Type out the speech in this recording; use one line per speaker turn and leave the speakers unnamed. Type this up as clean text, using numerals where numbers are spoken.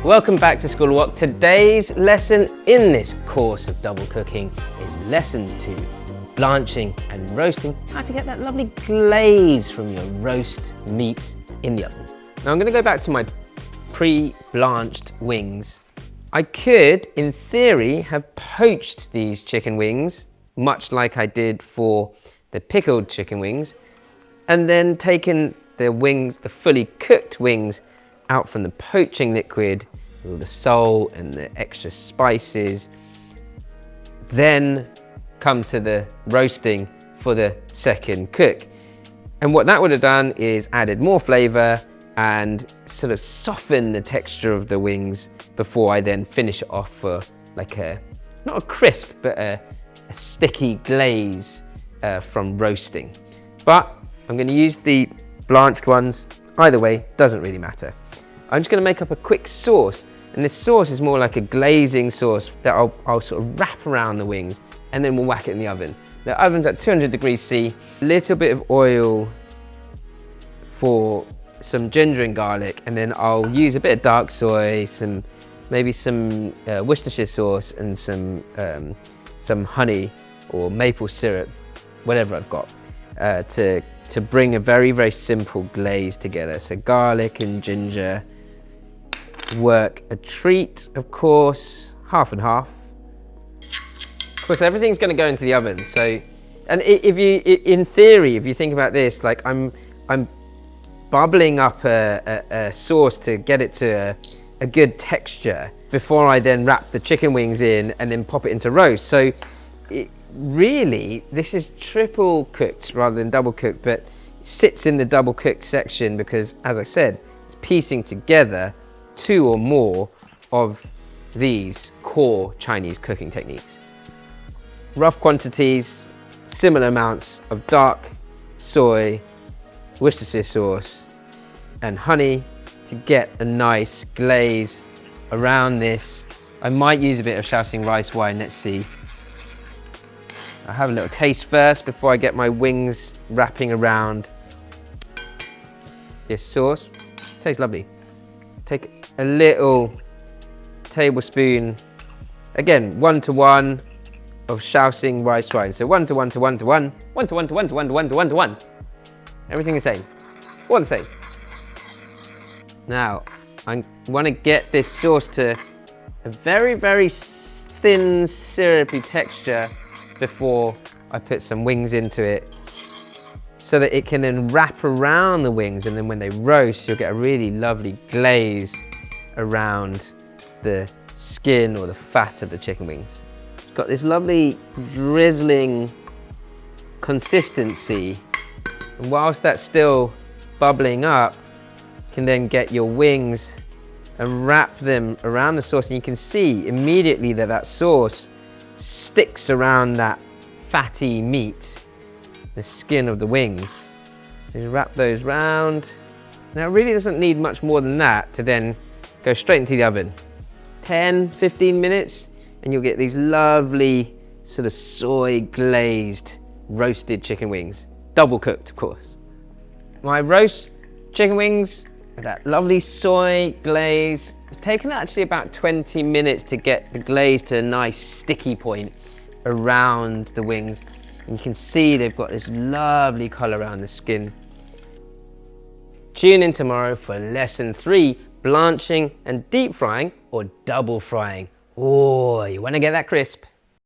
Welcome back to School Walk. Today's lesson in this course of double cooking is lesson 2, blanching and roasting, how to get that lovely glaze from your roast meats in the oven. Now I'm going to go back to my pre-blanched wings. I could, in theory, have poached these chicken wings, much like I did for the pickled chicken wings, and then taken the wings, the fully cooked wings, out from the poaching liquid, with all the salt and the extra spices, then come to the roasting for the second cook. And what that would have done is added more flavour and sort of soften the texture of the wings before I then finish it off for like not a crisp, but a sticky glaze from roasting. But I'm going to use the blanched ones. Either way, doesn't really matter. I'm just going to make up a quick sauce, and this sauce is more like a glazing sauce that I'll sort of wrap around the wings, and then we'll whack it in the oven. The oven's at 200 degrees C, a little bit of oil for some ginger and garlic, and then I'll use a bit of dark soy, maybe some Worcestershire sauce, and some honey or maple syrup, whatever I've got, to bring a very, very simple glaze together. So garlic and ginger work a treat, of course, half and half. Of course, everything's going to go into the oven. So, and in theory, if you think about this, like I'm bubbling up a sauce to get it to a good texture before I then wrap the chicken wings in and then pop it into roast. So really, this is triple cooked rather than double cooked, but it sits in the double cooked section because, as I said, it's piecing together 2 or more of these core Chinese cooking techniques. Rough quantities, similar amounts of dark soy, Worcestershire sauce, and honey to get a nice glaze around this. I might use a bit of Shaoxing rice wine, let's see. I'll have a little taste first before I get my wings wrapping around this sauce. Tastes lovely. Take a little tablespoon, again, 1:1 of Shaoxing rice wine. So 1:1:1:1:1, 1:1:1:1:1:1:1:1. Everything the same, all the same. Now, I want to get this sauce to a very, very thin, syrupy texture before I put some wings into it, so that it can then wrap around the wings, and then when they roast, you'll get a really lovely glaze around the skin or the fat of the chicken wings. It's got this lovely drizzling consistency, and whilst that's still bubbling up, you can then get your wings and wrap them around the sauce, and you can see immediately that that sauce sticks around that fatty meat, the skin of the wings. So you wrap those round. Now it really doesn't need much more than that to then go straight into the oven. 10-15 minutes and you'll get these lovely sort of soy glazed roasted chicken wings. Double cooked, of course. My roast chicken wings with that lovely soy glaze. It's taken actually about 20 minutes to get the glaze to a nice sticky point around the wings. And you can see they've got this lovely colour around the skin. Tune in tomorrow for lesson 3, blanching and deep frying or double frying. Oh, you want to get that crisp?